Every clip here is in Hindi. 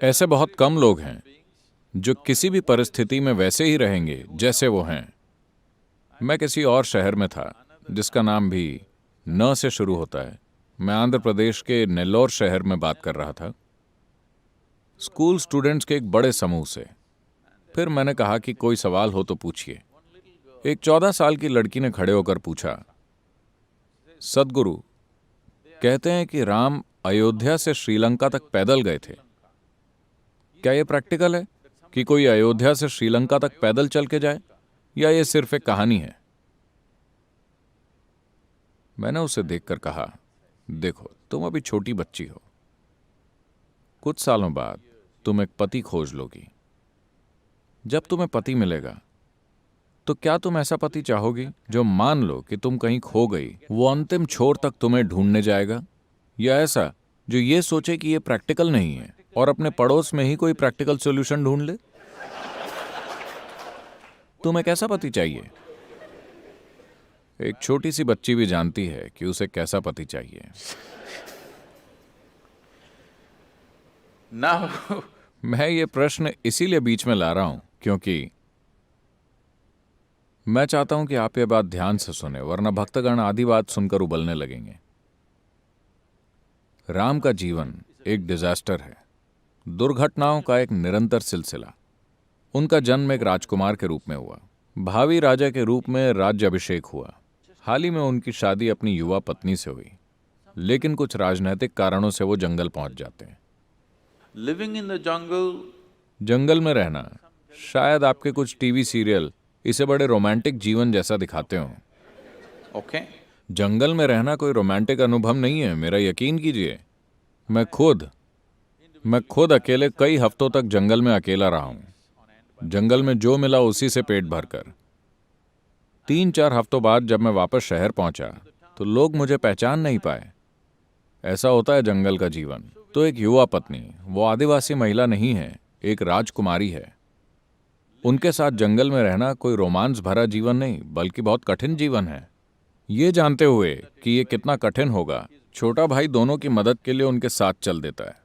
ऐसे बहुत कम लोग हैं जो किसी भी परिस्थिति में वैसे ही रहेंगे जैसे वो हैं। मैं किसी और शहर में था जिसका नाम भी न से शुरू होता है। मैं आंध्र प्रदेश के नेल्लोर शहर में बात कर रहा था, स्कूल स्टूडेंट्स के एक बड़े समूह से। फिर मैंने कहा कि कोई सवाल हो तो पूछिए। एक 14 साल की लड़की ने खड़े होकर पूछा, सदगुरु, कहते हैं कि राम अयोध्या से श्रीलंका तक पैदल गए थे। क्या यह प्रैक्टिकल है कि कोई अयोध्या से श्रीलंका तक पैदल चल के जाए, या यह सिर्फ एक कहानी है? मैंने उसे देखकर कहा, देखो, तुम अभी छोटी बच्ची हो। कुछ सालों बाद तुम एक पति खोज लोगी। जब तुम्हें पति मिलेगा तो क्या तुम ऐसा पति चाहोगी जो मान लो कि तुम कहीं खो गई, वो अंतिम छोर तक तुम्हें ढूंढने जाएगा, या ऐसा जो ये सोचे कि ये प्रैक्टिकल नहीं है और अपने पड़ोस में ही कोई प्रैक्टिकल सॉल्यूशन ढूंढ ले? तुम्हें कैसा पति चाहिए? एक छोटी सी बच्ची भी जानती है कि उसे कैसा पति चाहिए। मैं ये प्रश्न इसीलिए बीच में ला रहा हूं क्योंकि मैं चाहता हूं कि आप ये बात ध्यान से सुने, वरना भक्तगण आधी बात सुनकर उबलने लगेंगे। राम का जीवन एक डिजास्टर है, दुर्घटनाओं का एक निरंतर सिलसिला। उनका जन्म एक राजकुमार के रूप में हुआ, भावी राजा के रूप में राज्य अभिषेक हुआ। हाल ही में उनकी शादी अपनी युवा पत्नी से हुई, लेकिन कुछ राजनीतिक कारणों से वो जंगल पहुंच जाते हैं। लिविंग इन द जंगल, जंगल में रहना, शायद आपके कुछ टीवी सीरियल इसे बड़े रोमांटिक जीवन जैसा दिखाते हो। ओके। जंगल में रहना कोई रोमांटिक अनुभव नहीं है, मेरा यकीन कीजिए। मैं खुद अकेले कई हफ्तों तक जंगल में अकेला रहा हूं, जंगल में जो मिला उसी से पेट भरकर। 3-4 हफ्तों बाद जब मैं वापस शहर पहुंचा तो लोग मुझे पहचान नहीं पाए। ऐसा होता है जंगल का जीवन। तो एक युवा पत्नी, वो आदिवासी महिला नहीं है, एक राजकुमारी है। उनके साथ जंगल में रहना कोई रोमांस भरा जीवन नहीं, बल्कि बहुत कठिन जीवन है। ये जानते हुए कि ये कितना कठिन होगा, छोटा भाई दोनों की मदद के लिए उनके साथ चल देता है,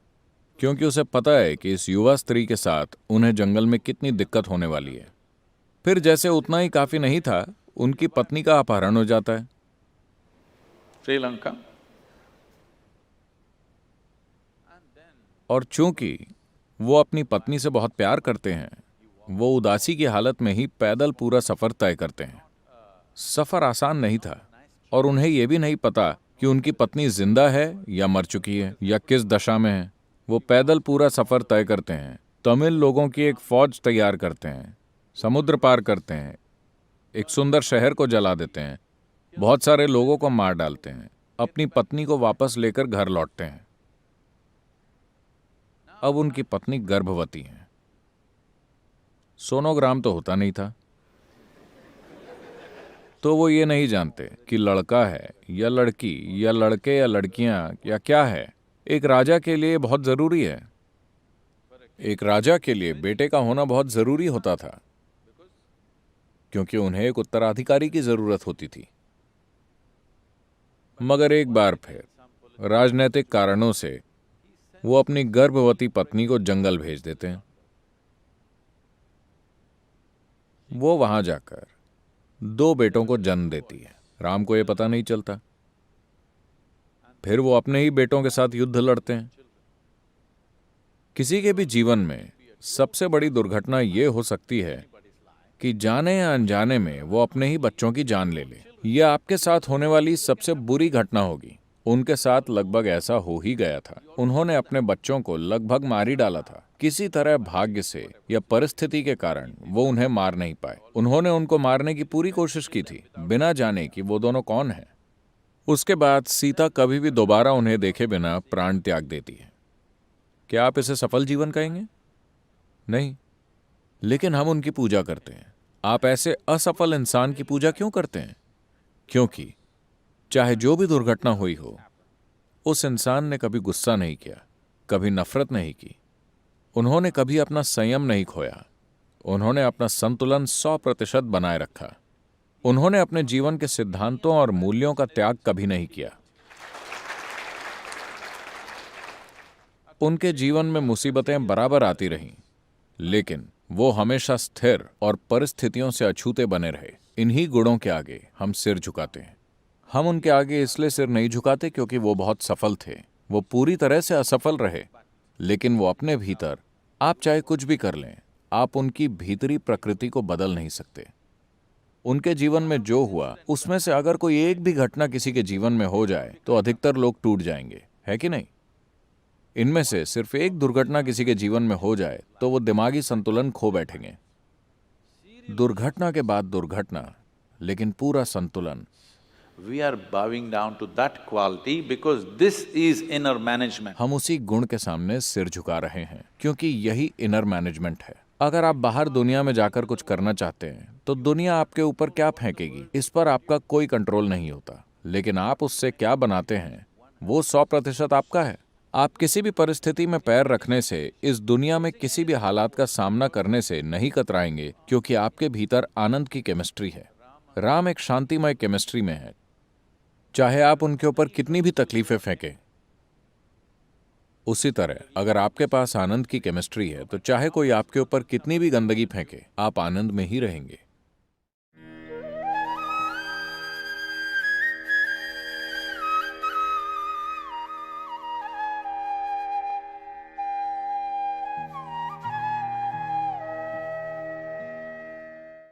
क्योंकि उसे पता है कि इस युवा स्त्री के साथ उन्हें जंगल में कितनी दिक्कत होने वाली है। फिर जैसे उतना ही काफी नहीं था, उनकी पत्नी का अपहरण हो जाता है। श्रीलंका। और चूंकि वो अपनी पत्नी से बहुत प्यार करते हैं, वो उदासी की हालत में ही पैदल पूरा सफर तय करते हैं। सफर आसान नहीं था और उन्हें यह भी नहीं पता कि उनकी पत्नी जिंदा है या मर चुकी है या किस दशा में है। वो पैदल पूरा सफर तय करते हैं, तमिल लोगों की एक फौज तैयार करते हैं, समुद्र पार करते हैं, एक सुंदर शहर को जला देते हैं, बहुत सारे लोगों को मार डालते हैं, अपनी पत्नी को वापस लेकर घर लौटते हैं। अब उनकी पत्नी गर्भवती है। सोनोग्राम तो होता नहीं था, तो वो ये नहीं जानते कि लड़का है या लड़की या लड़के या लड़कियां या क्या है। एक राजा के लिए बहुत जरूरी है। एक राजा के लिए बेटे का होना बहुत जरूरी होता था, क्योंकि उन्हें एक उत्तराधिकारी की जरूरत होती थी। मगर एक बार फिर राजनीतिक कारणों से वो अपनी गर्भवती पत्नी को जंगल भेज देते हैं। वो वहां जाकर 2 बेटों को जन्म देती है। राम को यह पता नहीं चलता। फिर वो अपने ही बेटों के साथ युद्ध लड़ते हैं। किसी के भी जीवन में सबसे बड़ी दुर्घटना यह हो सकती है कि जाने या अनजाने में वो अपने ही बच्चों की जान ले ले। यह आपके साथ होने वाली सबसे बुरी घटना होगी। उनके साथ लगभग ऐसा हो ही गया था। उन्होंने अपने बच्चों को लगभग मार ही डाला था। किसी तरह भाग्य से या परिस्थिति के कारण वो उन्हें मार नहीं पाए। उन्होंने उनको मारने की पूरी कोशिश की थी, बिना जाने कि वो दोनों कौन हैं। उसके बाद सीता कभी भी दोबारा उन्हें देखे बिना प्राण त्याग देती है। क्या आप इसे सफल जीवन कहेंगे? नहीं, लेकिन हम उनकी पूजा करते हैं। आप ऐसे असफल इंसान की पूजा क्यों करते हैं? क्योंकि चाहे जो भी दुर्घटना हुई हो, उस इंसान ने कभी गुस्सा नहीं किया, कभी नफरत नहीं की, उन्होंने कभी अपना संयम नहीं खोया, उन्होंने अपना संतुलन 100% बनाए रखा, उन्होंने अपने जीवन के सिद्धांतों और मूल्यों का त्याग कभी नहीं किया। उनके जीवन में मुसीबतें बराबर आती रहीं, लेकिन वो हमेशा स्थिर और परिस्थितियों से अछूते बने रहे। इन्हीं गुणों के आगे हम सिर झुकाते हैं। हम उनके आगे इसलिए सिर नहीं झुकाते क्योंकि वो बहुत सफल थे। वो पूरी तरह से असफल रहे, लेकिन वो अपने भीतर, आप चाहे कुछ भी कर लें, आप उनकी भीतरी प्रकृति को बदल नहीं सकते। उनके जीवन में जो हुआ, उसमें से अगर कोई एक भी घटना किसी के जीवन में हो जाए तो अधिकतर लोग टूट जाएंगे, है कि नहीं? इनमें से सिर्फ एक दुर्घटना किसी के जीवन में हो जाए तो वो दिमागी संतुलन खो बैठेंगे। दुर्घटना के बाद दुर्घटना, लेकिन पूरा संतुलन। We are bowing down to that quality because this is inner management. हम उसी गुण के सामने सिर झुका रहे हैं क्योंकि यही इनर मैनेजमेंट है। अगर आप बाहर दुनिया में जाकर कुछ करना चाहते हैं तो दुनिया आपके ऊपर क्या फेंकेगी, इस पर आपका कोई कंट्रोल नहीं होता, लेकिन आप उससे क्या बनाते हैं वो 100% आपका है। आप किसी भी परिस्थिति में पैर रखने से, इस दुनिया में किसी भी हालात का सामना करने से नहीं कतराएंगे, क्योंकि आपके भीतर आनंद की केमिस्ट्री है। राम एक शांतिमय केमिस्ट्री में है। चाहे आप उनके ऊपर कितनी भी तकलीफें फेंकें, उसी तरह अगर आपके पास आनंद की केमिस्ट्री है तो चाहे कोई आपके ऊपर कितनी भी गंदगी फेंके, आप आनंद में ही रहेंगे।